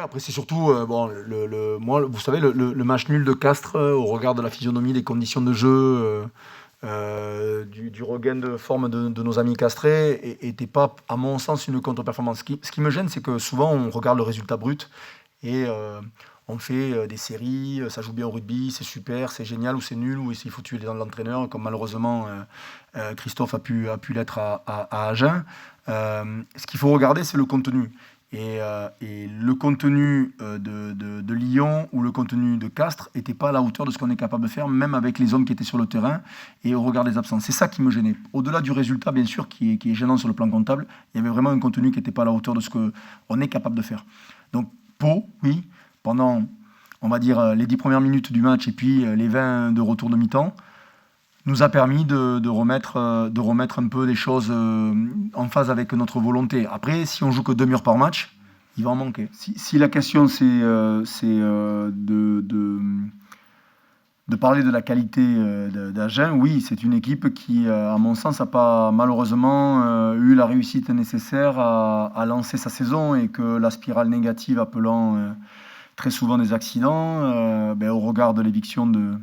après c'est surtout, bon, moi, vous savez, le match nul de Castres, au regard de la physionomie, des conditions de jeu, du regain de forme de nos amis castrés, n'était pas, à mon sens, une contre-performance. Ce qui me gêne, c'est que souvent, on regarde le résultat brut et on fait des séries, ça joue bien au rugby, c'est super, c'est génial, ou c'est nul, ou il faut tuer l'entraîneur, comme malheureusement Christophe a pu l'être à Agen. Ce qu'il faut regarder, c'est le contenu. Et le contenu de Lyon ou le contenu de Castres n'était pas à la hauteur de ce qu'on est capable de faire, même avec les hommes qui étaient sur le terrain et au regard des absences. C'est ça qui me gênait. Au-delà du résultat, bien sûr, qui est gênant sur le plan comptable, il y avait vraiment un contenu qui n'était pas à la hauteur de ce qu'on est capable de faire. Donc, Pau, oui, pendant, on va dire, les 10 premières minutes du match et puis les 20 de retour de mi-temps, nous a permis de remettre un peu les choses en phase avec notre volonté. Après, si on joue que demi-heure par match, il va en manquer. Si la question c'est de parler de la qualité d'Agen, oui, c'est une équipe qui, à mon sens, n'a pas malheureusement eu la réussite nécessaire à lancer sa saison et que la spirale négative appelant très souvent des accidents, au regard de l'éviction de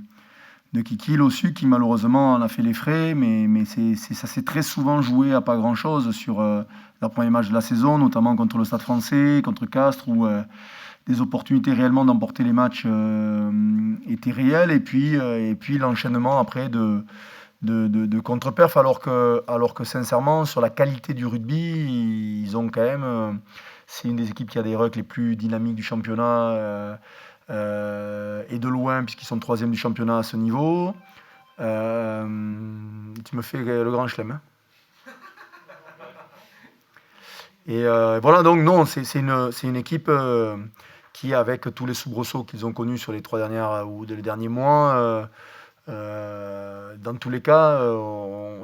Kiki Lossu qui malheureusement en a fait les frais, mais ça s'est très souvent joué à pas grand-chose sur leur premier match de la saison, notamment contre le Stade français, contre Castres, où des opportunités réellement d'emporter les matchs étaient réelles, et puis l'enchaînement après de contre-perf, alors que sincèrement, sur la qualité du rugby, ils ont quand même... c'est une des équipes qui a des rucks les plus dynamiques du championnat, et de loin, puisqu'ils sont troisième du championnat à ce niveau. Tu me fais le grand chelem. Hein. Et voilà, donc non, c'est une équipe qui, avec tous les soubresauts qu'ils ont connus sur les 3 dernières ou les derniers mois, dans tous les cas,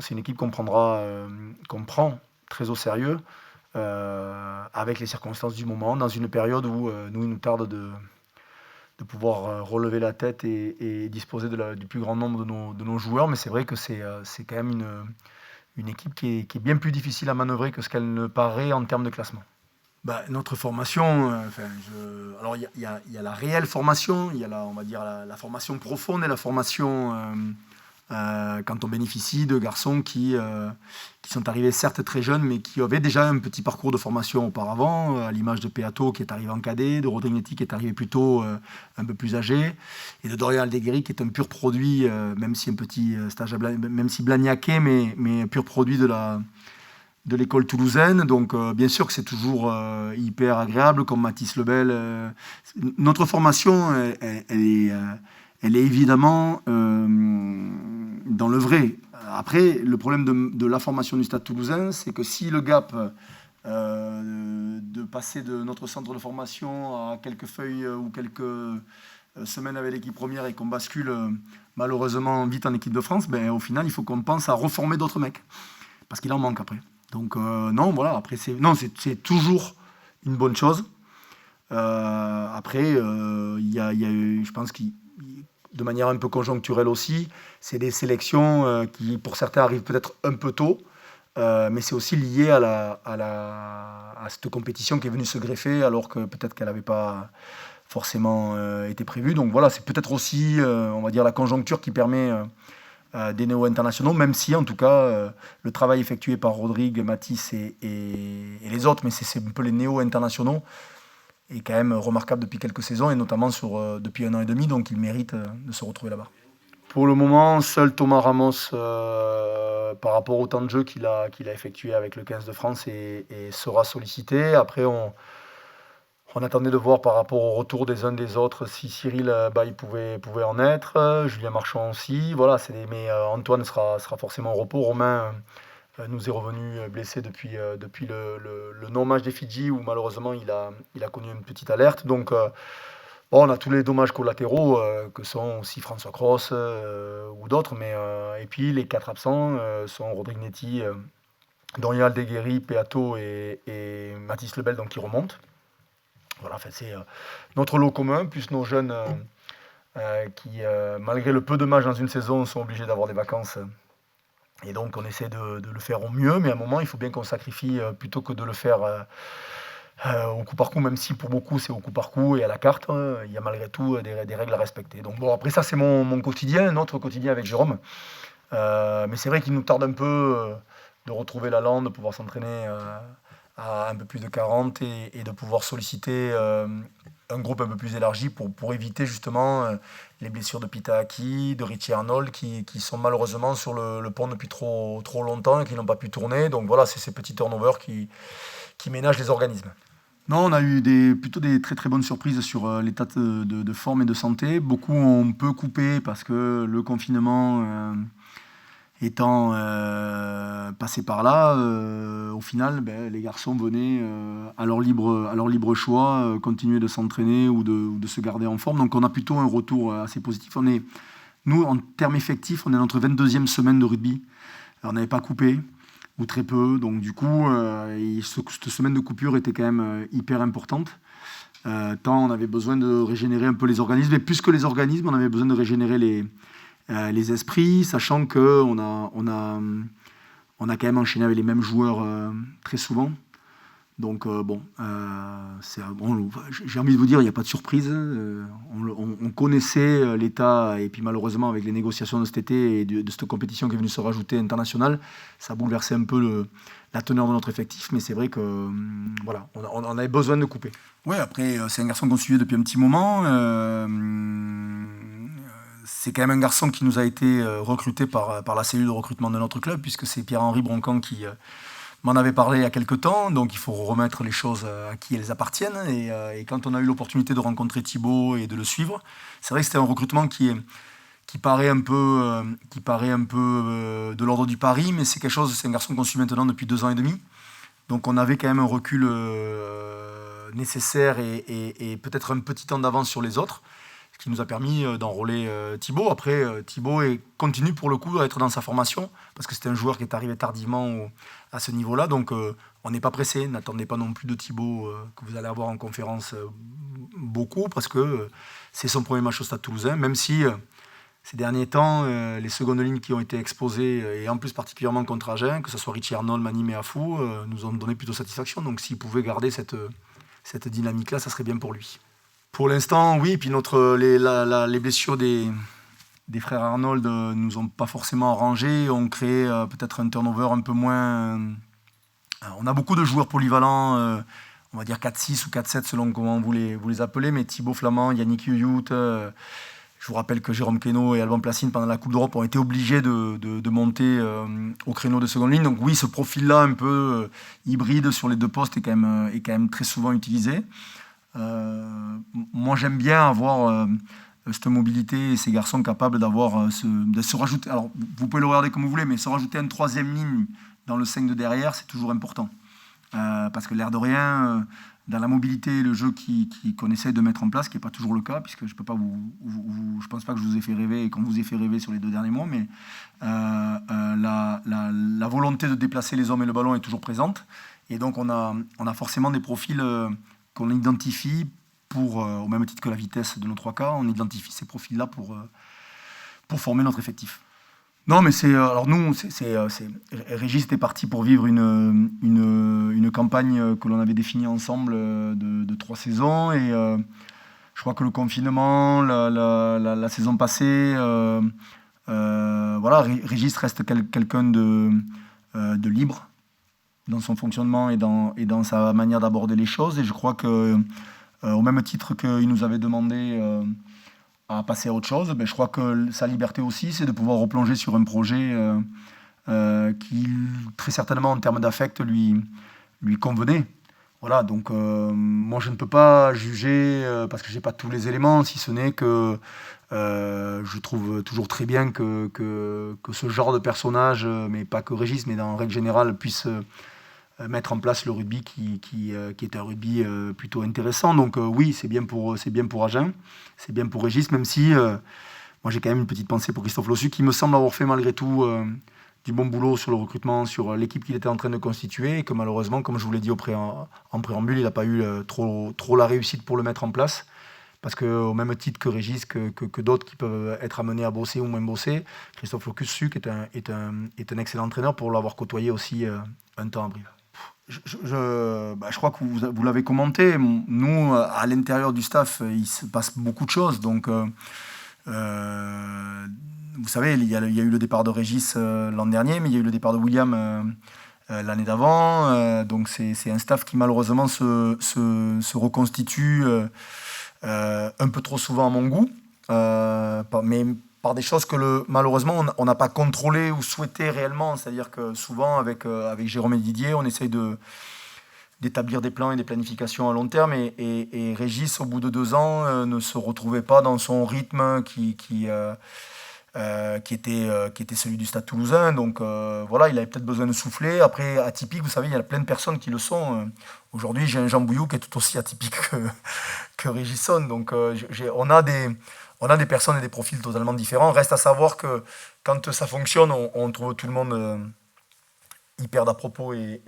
c'est une équipe qu'on prend très au sérieux, avec les circonstances du moment, dans une période où il nous tarde de pouvoir relever la tête et disposer du plus grand nombre de nos joueurs. Mais c'est vrai que c'est quand même une équipe qui est bien plus difficile à manœuvrer que ce qu'elle ne paraît en termes de classement. Notre formation, alors il y a la réelle formation, il y a on va dire la formation profonde et la formation quand on bénéficie de garçons qui sont arrivés certes très jeunes, mais qui avaient déjà un petit parcours de formation auparavant, à l'image de Peato qui est arrivé en cadet, de Rodrignetti qui est arrivé plutôt un peu plus âgé, et de Dorian Aldeguerri qui est un pur produit, même si un petit stage même si blagnaqué, mais pur produit de l'école toulousaine. Donc bien sûr que c'est toujours hyper agréable, comme Mathis Lebel. Notre formation, elle est évidemment dans le vrai. Après, le problème de la formation du Stade Toulousain, c'est que si le gap de passer de notre centre de formation à quelques feuilles ou quelques semaines avec l'équipe première et qu'on bascule malheureusement vite en équipe de France, au final, il faut qu'on pense à reformer d'autres mecs. Parce qu'il en manque après. Donc non, voilà, après c'est toujours une bonne chose. Après, je pense que de manière un peu conjoncturelle aussi, c'est des sélections qui, pour certains, arrivent peut-être un peu tôt, mais c'est aussi lié à cette compétition qui est venue se greffer, alors que peut-être qu'elle n'avait pas forcément été prévue. Donc voilà, c'est peut-être aussi, on va dire, la conjoncture qui permet des néo-internationaux, même si, en tout cas, le travail effectué par Rodrigue, Matisse et les autres, mais c'est un peu les néo-internationaux, est quand même remarquable depuis quelques saisons, et notamment depuis 1 an et demi, donc il mérite de se retrouver là-bas. Pour le moment, seul Thomas Ramos, par rapport au temps de jeu qu'il a effectué avec le 15 de France, et sera sollicité. Après, on attendait de voir par rapport au retour des uns des autres si Cyril il pouvait en être, Julien Marchand aussi. Voilà, mais Antoine sera forcément au repos. Romain nous est revenu blessé depuis le non-match des Fidji, où malheureusement il a connu une petite alerte. Donc on a tous les dommages collatéraux que sont aussi François Cross ou d'autres. Et puis les 4 absents sont Rodrignetti, Dorian Aldeguerri, Peato et Mathis Lebel, donc qui remontent. Voilà, c'est notre lot commun, plus nos jeunes qui, malgré le peu de matchs dans une saison, sont obligés d'avoir des vacances. Et donc, on essaie de le faire au mieux, mais à un moment, il faut bien qu'on sacrifie, plutôt que de le faire au coup par coup, même si pour beaucoup c'est au coup par coup et à la carte, il y a malgré tout des règles à respecter. Donc bon, après ça c'est mon quotidien, notre quotidien avec Jérôme. Mais c'est vrai qu'il nous tarde un peu de retrouver la lande, de pouvoir s'entraîner à un peu plus de 40 et de pouvoir solliciter un groupe un peu plus élargi pour éviter justement les blessures de Pita Aki, de Richie Arnold qui sont malheureusement sur le pont depuis trop longtemps et qui n'ont pas pu tourner. Donc voilà, c'est ces petits turnovers qui ménagent les organismes. Non, on a eu plutôt des très très bonnes surprises sur l'état de forme et de santé. Beaucoup ont peu coupé parce que le confinement étant passé par là, au final, ben, les garçons venaient à leur libre choix continuer de s'entraîner ou de se garder en forme. Donc on a plutôt un retour assez positif. Nous, en termes effectifs, on est à notre 22e semaine de rugby. Alors, on n'avait pas coupé, ou très peu. Donc du coup, cette semaine de coupure était quand même hyper importante. Tant on avait besoin de régénérer un peu les organismes. Et plus que les organismes, on avait besoin de régénérer les esprits, sachant on a quand même enchaîné avec les mêmes joueurs très souvent. Donc j'ai envie de vous dire, il n'y a pas de surprise. On connaissait l'état, et puis malheureusement avec les négociations de cet été et de cette compétition qui est venue se rajouter internationale, ça a bouleversé un peu la teneur de notre effectif, mais c'est vrai que voilà, on avait besoin de couper. Ouais, après c'est un garçon qu'on suivait depuis un petit moment. C'est quand même un garçon qui nous a été recruté par la cellule de recrutement de notre club, puisque c'est Pierre-Henri Broncan qui m'en avait parlé il y a quelques temps, donc il faut remettre les choses à qui elles appartiennent. Et quand on a eu l'opportunité de rencontrer Thibaut et de le suivre, c'est vrai que c'était un recrutement qui paraît un peu, de l'ordre du pari, mais c'est un garçon qu'on suit maintenant depuis 2 ans et demi. Donc on avait quand même un recul nécessaire et peut-être un petit temps d'avance sur les autres, ce qui nous a permis d'enrôler Thibaut. Après, Thibaut continue pour le coup à être dans sa formation, parce que c'était un joueur qui est arrivé tardivement à ce niveau-là, donc on n'est pas pressé. N'attendez pas non plus de Thibaut que vous allez avoir en conférence beaucoup, parce que c'est son premier match au Stade Toulousain, même si ces derniers temps, les secondes lignes qui ont été exposées, et en plus particulièrement contre Agen, que ce soit Richie Arnold, Manim et Afou, nous ont donné plutôt satisfaction. Donc s'il pouvait garder cette dynamique-là, ça serait bien pour lui. Pour l'instant, oui. Puis les blessures des frères Arnold nous ont pas forcément arrangé, ont créé peut-être un turnover un peu moins. On a beaucoup de joueurs polyvalents, on va dire 4-6 ou 4-7 selon comment vous les appelez, mais Thibaut Flamand, Yannick Huyout, je vous rappelle que Jérôme Queneau et Alban Placine, pendant la Coupe d'Europe, ont été obligés de monter au créneau de seconde ligne. Donc oui, ce profil-là, un peu hybride sur les deux postes, est quand même très souvent utilisé. Moi, j'aime bien avoir cette mobilité et ces garçons capables de se rajouter. Alors, vous pouvez le regarder comme vous voulez, mais se rajouter une troisième ligne dans le 5 de derrière, c'est toujours important. Parce que l'air de rien, dans la mobilité et le jeu qu'on essaie de mettre en place, qui n'est pas toujours le cas, puisque je ne pense pas que je vous ai fait rêver et qu'on vous ait fait rêver sur les 2 derniers mois, mais la volonté de déplacer les hommes et le ballon est toujours présente. Et donc, on a forcément des profils qu'on identifie au même titre que la vitesse de nos 3 quarts, on identifie ces profils-là pour former notre effectif. Non, mais alors nous, Régis était parti pour vivre une campagne que l'on avait définie ensemble de 3 saisons, et je crois que le confinement, la saison passée, voilà, Régis reste quelqu'un de libre dans son fonctionnement et dans sa manière d'aborder les choses, et je crois que au même titre qu'il nous avait demandé à passer à autre chose, je crois que sa liberté aussi, c'est de pouvoir replonger sur un projet qui, très certainement, en termes d'affect, lui convenait. Voilà, donc moi, je ne peux pas juger, parce que je n'ai pas tous les éléments, si ce n'est que je trouve toujours très bien que ce genre de personnage, mais pas que Régis, mais en règle générale, puisse mettre en place le rugby qui est un rugby plutôt intéressant. Donc oui, c'est bien pour Agen, c'est bien pour Régis, même si moi j'ai quand même une petite pensée pour Christophe Lossu, qui me semble avoir fait malgré tout du bon boulot sur le recrutement, sur l'équipe qu'il était en train de constituer, et que malheureusement, comme je vous l'ai dit en préambule, il n'a pas eu trop la réussite pour le mettre en place. Parce qu'au même titre que Régis, que d'autres qui peuvent être amenés à bosser ou moins bosser, Christophe Lossu est un excellent entraîneur pour l'avoir côtoyé aussi un temps à Brive. Je crois que vous l'avez commenté. Nous, à l'intérieur du staff, il se passe beaucoup de choses. Donc, euh, vous savez, il y a eu le départ de Régis l'an dernier, mais il y a eu le départ de William l'année d'avant. Donc, c'est un staff qui, malheureusement, se reconstitue un peu trop souvent à mon goût. Mais par des choses que malheureusement on n'a pas contrôlé ou souhaité réellement. C'est-à-dire que souvent avec Jérôme et Didier, on essaye d'établir des plans et des planifications à long terme et Régis, au bout de 2 ans, ne se retrouvait pas dans son rythme qui était celui du Stade Toulousain. Donc voilà, il avait peut-être besoin de souffler. Après, atypique, vous savez, il y a plein de personnes qui le sont. Aujourd'hui, j'ai un Jean Bouillou qui est tout aussi atypique que Régis Son. Donc on a des personnes et des profils totalement différents. Reste à savoir que quand ça fonctionne, on trouve tout le monde hyper d'à propos et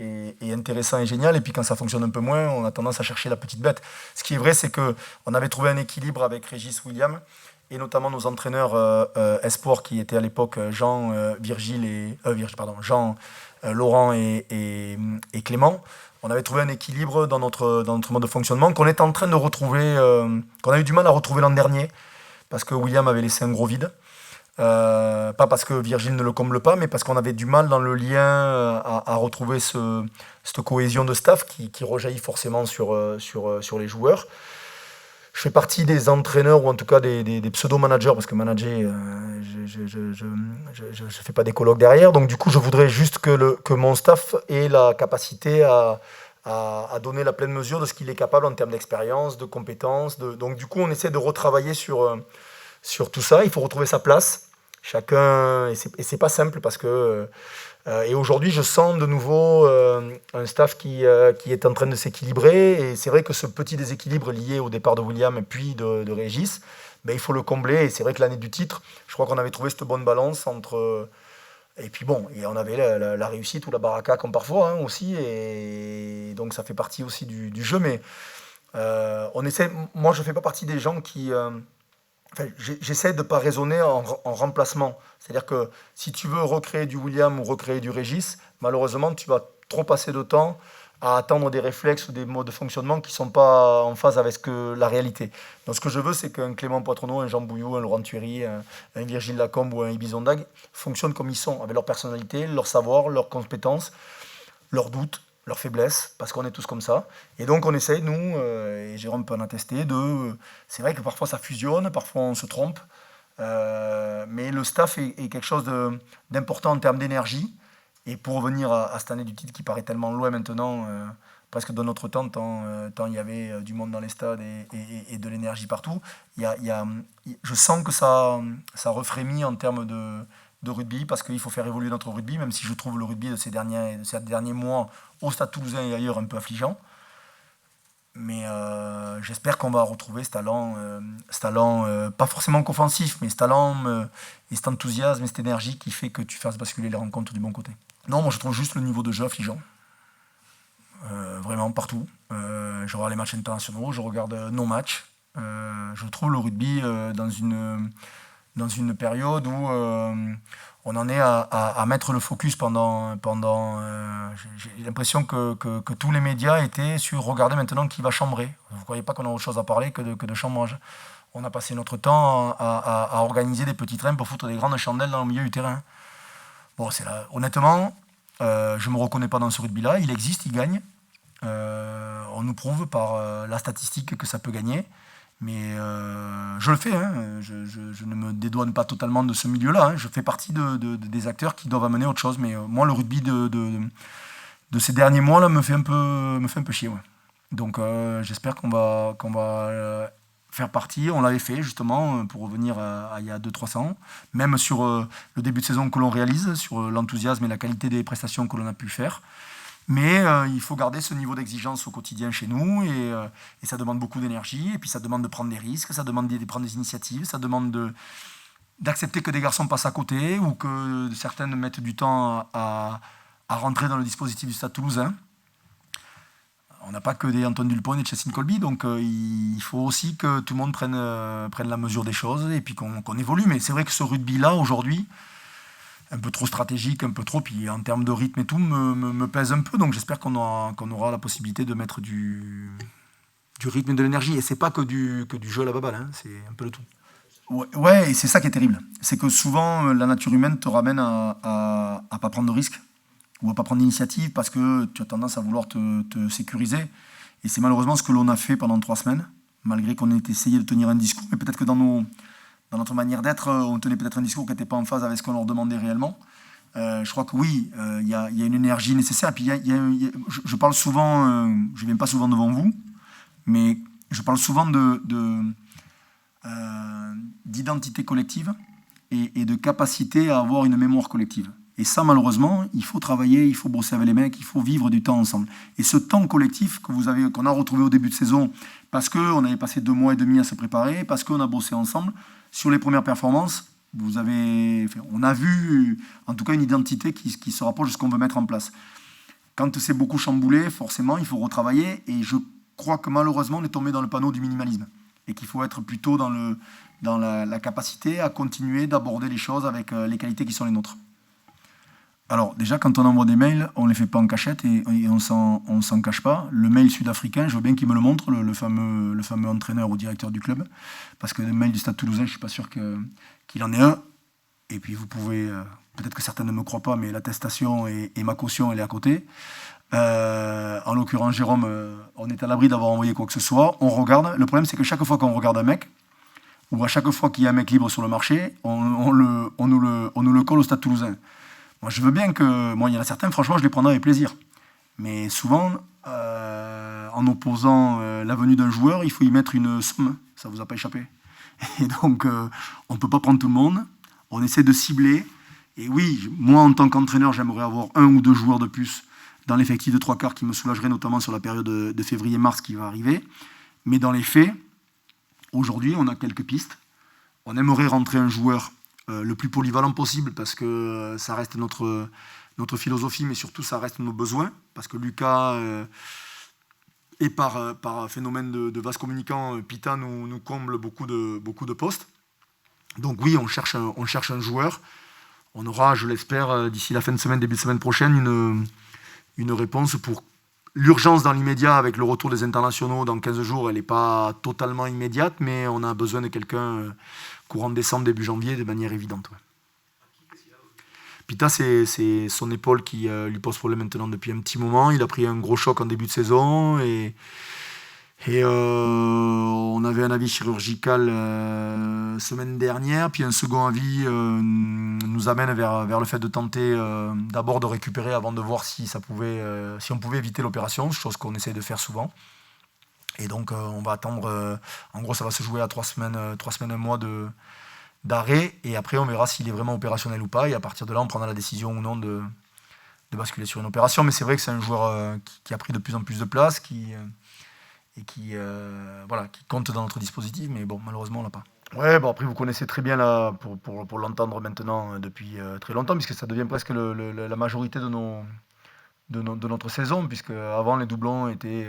intéressant et génial. Et puis quand ça fonctionne un peu moins, on a tendance à chercher la petite bête. Ce qui est vrai, c'est qu'on avait trouvé un équilibre avec Régis William et notamment nos entraîneurs espoirs qui étaient à l'époque Jean, Jean, Laurent et Clément. On avait trouvé un équilibre dans notre mode de fonctionnement qu'on est en train de retrouver, qu'on a eu du mal à retrouver l'an dernier parce que William avait laissé un gros vide. Pas parce que Virgile ne le comble pas, mais parce qu'on avait du mal dans le lien à retrouver cette cohésion de staff qui rejaillit forcément sur les joueurs. Je fais partie des entraîneurs, ou en tout cas des pseudo-managers, parce que manager, je fais pas des colloques derrière. Donc du coup, je voudrais juste que mon staff ait la capacité à donner la pleine mesure de ce qu'il est capable en termes d'expérience, de compétences. Donc du coup, on essaie de retravailler sur tout ça. Il faut retrouver sa place. Chacun, et c'est pas simple parce que et aujourd'hui, je sens de nouveau un staff qui est en train de s'équilibrer. Et c'est vrai que ce petit déséquilibre lié au départ de William et puis de Régis, ben, il faut le combler. Et c'est vrai que l'année du titre, je crois qu'on avait trouvé cette bonne balance entre. Et puis bon, et on avait la réussite ou la baraka comme parfois hein, aussi. Et donc ça fait partie aussi du jeu. Mais on essaie. Moi, je fais pas partie des gens qui. Enfin, j'essaie de ne pas raisonner en remplacement. C'est-à-dire que si tu veux recréer du William ou recréer du Régis, malheureusement, tu vas trop passer de temps à attendre des réflexes ou des modes de fonctionnement qui ne sont pas en phase avec la réalité. Donc ce que je veux, c'est qu'un Clément Poitronneau, un Jean Bouillou, un Laurent Thuéry, un Virgile Lacombe ou un Ibizondag fonctionnent comme ils sont, avec leur personnalité, leur savoir, leurs compétences, leurs doutes, leurs faiblesses, parce qu'on est tous comme ça. Et donc on essaye, nous, et Jérôme peut en attester, c'est vrai que parfois ça fusionne, parfois on se trompe, mais le staff est quelque chose d'important en termes d'énergie. Et pour revenir à cette année du titre qui paraît tellement loin maintenant, presque de notre temps, tant il y avait du monde dans les stades et de l'énergie partout, je sens que ça refrémit en termes de rugby, parce qu'il faut faire évoluer notre rugby, même si je trouve le rugby de ces derniers mois au Stade Toulousain et ailleurs un peu affligeant. Mais j'espère qu'on va retrouver ce talent, pas forcément qu'offensif, mais ce talent et cet enthousiasme et cette énergie qui fait que tu fasses basculer les rencontres du bon côté. Non, moi je trouve juste le niveau de jeu affligeant. Vraiment partout. Je regarde les matchs internationaux, je regarde nos matchs. Je trouve le rugby dans une période où on en est à mettre le focus pendant j'ai l'impression que tous les médias étaient sur regarder maintenant qui va chambrer. Vous ne croyez pas qu'on a autre chose à parler que de chambrage. On a passé notre temps à organiser des petits trains pour foutre des grandes chandelles dans le milieu du terrain. Bon, honnêtement, je ne me reconnais pas dans ce rugby-là. Il existe, il gagne. On nous prouve par la statistique que ça peut gagner. Mais je le fais, hein. Je ne me dédouane pas totalement de ce milieu-là. Hein. Je fais partie des acteurs qui doivent amener autre chose. Mais moi, le rugby de ces derniers mois-là me fait un peu chier. Ouais. Donc j'espère qu'on va faire partie. On l'avait fait justement pour revenir à il y a 200-300 ans. Même sur le début de saison que l'on réalise, sur l'enthousiasme et la qualité des prestations que l'on a pu faire. Mais il faut garder ce niveau d'exigence au quotidien chez nous et ça demande beaucoup d'énergie et puis ça demande de prendre des risques, ça demande de prendre des initiatives, ça demande d'accepter que des garçons passent à côté ou que certains mettent du temps à rentrer dans le dispositif du Stade Toulousain. On n'a pas que des Antoine Dulpon et Chassin Colby, donc il faut aussi que tout le monde prenne la mesure des choses et puis qu'on évolue. Mais c'est vrai que ce rugby-là, aujourd'hui, un peu trop stratégique, un peu trop, puis en termes de rythme et tout, me pèse un peu. Donc j'espère qu'on aura la possibilité de mettre du rythme et de l'énergie. Et c'est pas que du jeu à la baballe, hein, c'est un peu le tout. Ouais, et c'est ça qui est terrible. C'est que souvent, la nature humaine te ramène à pas prendre de risques ou à pas prendre d'initiative parce que tu as tendance à vouloir te sécuriser. Et c'est malheureusement ce que l'on a fait pendant 3 semaines, malgré qu'on ait essayé de tenir un discours. Mais peut-être que dans notre manière d'être, on tenait peut-être un discours qui n'était pas en phase avec ce qu'on leur demandait réellement. Je crois que oui, il y a une énergie nécessaire. Et puis je parle souvent, je ne viens pas souvent devant vous, mais je parle souvent d'identité collective et de capacité à avoir une mémoire collective. Et ça, malheureusement, il faut travailler, il faut bosser avec les mecs, il faut vivre du temps ensemble. Et ce temps collectif qu'on a retrouvé au début de saison, parce qu'on avait passé 2 mois et demi à se préparer, parce qu'on a bossé ensemble, sur les premières performances, on a vu en tout cas une identité qui se rapproche de ce qu'on veut mettre en place. Quand c'est beaucoup chamboulé, forcément, il faut retravailler. Et je crois que malheureusement, on est tombé dans le panneau du minimalisme. Et qu'il faut être plutôt dans la capacité à continuer d'aborder les choses avec les qualités qui sont les nôtres. Alors déjà, quand on envoie des mails, on ne les fait pas en cachette et on s'en cache pas. Le mail sud-africain, je veux bien qu'il me le montre, le fameux entraîneur ou directeur du club. Parce que le mail du Stade Toulousain, je ne suis pas sûr qu'il en ait un. Et puis vous pouvez, peut-être que certains ne me croient pas, mais l'attestation et ma caution, elle est à côté. En l'occurrence, Jérôme, on est à l'abri d'avoir envoyé quoi que ce soit. On regarde. Le problème, c'est que chaque fois qu'on regarde un mec, ou à chaque fois qu'il y a un mec libre sur le marché, on nous le colle au Stade Toulousain. Moi, je veux bien que... Moi, il y en a certains, franchement, je les prendrai avec plaisir. Mais souvent, en opposant la venue d'un joueur, il faut y mettre une somme. Ça ne vous a pas échappé. Et donc, on ne peut pas prendre tout le monde. On essaie de cibler. Et oui, moi, en tant qu'entraîneur, j'aimerais avoir 1 ou 2 joueurs de plus dans l'effectif de 3/4 qui me soulagerait, notamment sur la période de février-mars qui va arriver. Mais dans les faits, aujourd'hui, on a quelques pistes. On aimerait rentrer un joueur le plus polyvalent possible parce que ça reste notre philosophie, mais surtout ça reste nos besoins. Parce que Lucas, et par phénomène de vase communicant, Pita nous comble beaucoup de postes. Donc oui, on cherche un joueur. On aura, je l'espère, d'ici la fin de semaine, début de semaine prochaine, une réponse pour l'urgence dans l'immédiat avec le retour des internationaux dans 15 jours. Elle n'est pas totalement immédiate, mais on a besoin de quelqu'un courant décembre, début janvier, de manière évidente. Ouais. Pita, c'est son épaule qui lui pose problème maintenant depuis un petit moment. Il a pris un gros choc en début de saison et on avait un avis chirurgical semaine dernière, puis un second avis nous amène vers le fait de tenter d'abord de récupérer avant de voir si on pouvait éviter l'opération, chose qu'on essaie de faire souvent. Et donc on va attendre, en gros ça va se jouer à 3 semaines, 1 mois d'arrêt, et après on verra s'il est vraiment opérationnel ou pas, et à partir de là on prendra la décision ou non de basculer sur une opération. Mais c'est vrai que c'est un joueur qui a pris de plus en plus de place, qui compte dans notre dispositif, mais bon, malheureusement on l'a pas. Ouais, bon après vous connaissez très bien là, pour l'entendre maintenant depuis très longtemps, puisque ça devient presque la majorité de notre saison, puisque avant les doublons étaient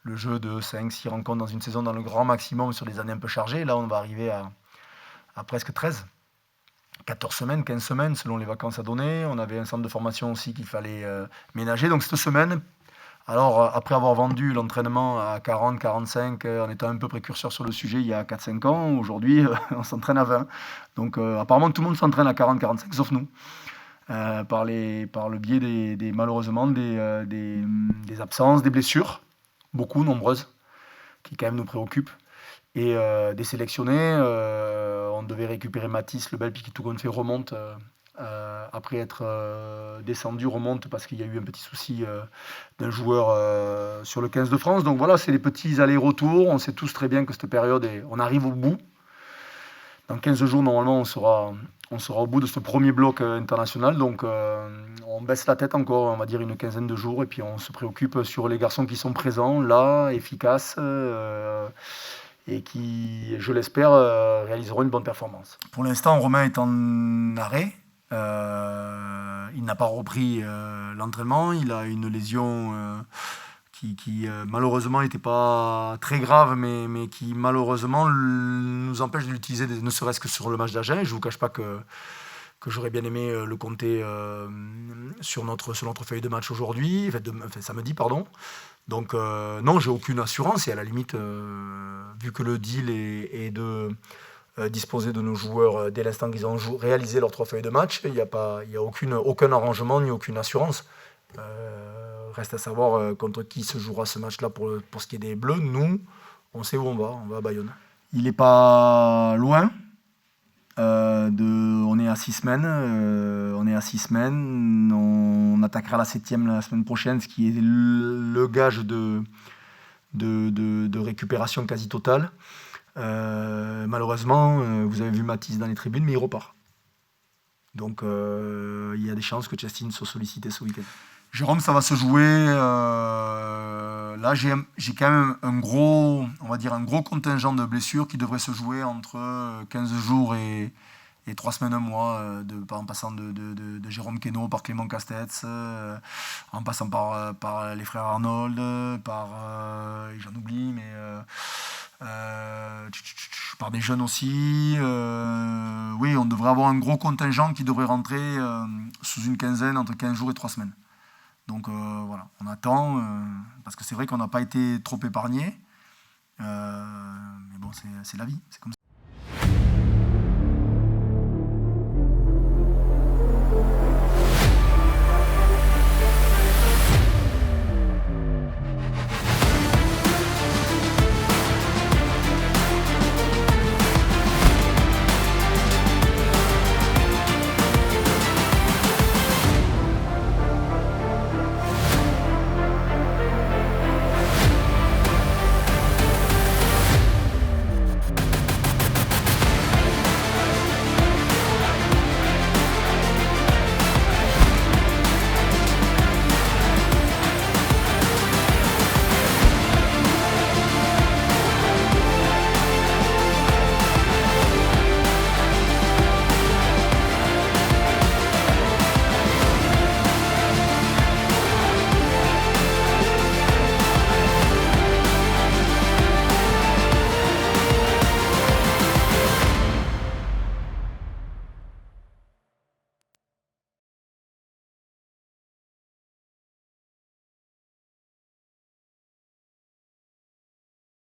le jeu de 5-6 rencontres dans une saison dans le grand maximum sur des années un peu chargées. Là on va arriver à presque 13, 14 semaines, 15 semaines selon les vacances à donner. On avait un centre de formation aussi qu'il fallait ménager, donc cette semaine, alors après avoir vendu l'entraînement à 40, 45 en étant un peu précurseur sur le sujet il y a 4-5 ans, aujourd'hui on s'entraîne à 20, donc apparemment tout le monde s'entraîne à 40, 45 sauf nous. Par le biais malheureusement des absences, des blessures, beaucoup, nombreuses, qui quand même nous préoccupent, et des sélectionnés. On devait récupérer Mathis, le Belpi qui tout compte fait remonte, après être descendu, remonte parce qu'il y a eu un petit souci d'un joueur sur le 15 de France. Donc voilà, c'est les petits allers-retours. On sait tous très bien que cette période, on arrive au bout. Dans 15 jours, normalement, on sera au bout de ce premier bloc international. Donc, on baisse la tête encore, on va dire, une quinzaine de jours. Et puis, on se préoccupe sur les garçons qui sont présents, là, efficaces, et qui, je l'espère, réaliseront une bonne performance. Pour l'instant, Romain est en arrêt. Il n'a pas repris l'entraînement. Il a une lésion... qui malheureusement n'était pas très grave, mais qui malheureusement nous empêche de l'utiliser, ne serait-ce que sur le match d'Agen. Je ne vous cache pas que que j'aurais bien aimé le compter sur notre feuille de match aujourd'hui, samedi, pardon. Donc non, j'ai aucune assurance et à la limite, vu que le deal est de disposer de nos joueurs dès l'instant qu'ils ont réalisé leurs 3 feuilles de match, il n'y a aucun arrangement ni aucune assurance. Reste à savoir contre qui se jouera ce match-là pour ce qui est des Bleus. Nous, on sait où on va à Bayonne. Il n'est pas loin. On est à 6 semaines. On attaquera la 7e la semaine prochaine, ce qui est le gage de récupération quasi totale. Malheureusement, vous avez vu Mathis dans les tribunes, mais il repart. Donc il y a des chances que Chestin soit sollicité ce week-end. Jérôme, ça va se jouer. Là, j'ai quand même un gros contingent de blessures qui devrait se jouer entre 15 jours et 3 semaines, un mois, en passant de Jérôme Queneau par Clément Castex, en passant par les frères Arnold, j'en oublie, mais par des jeunes aussi. Oui, on devrait avoir un gros contingent qui devrait rentrer sous une quinzaine, entre 15 jours et 3 semaines. Donc voilà, on attend, parce que c'est vrai qu'on n'a pas été trop épargné. Mais bon, c'est la vie, c'est comme ça.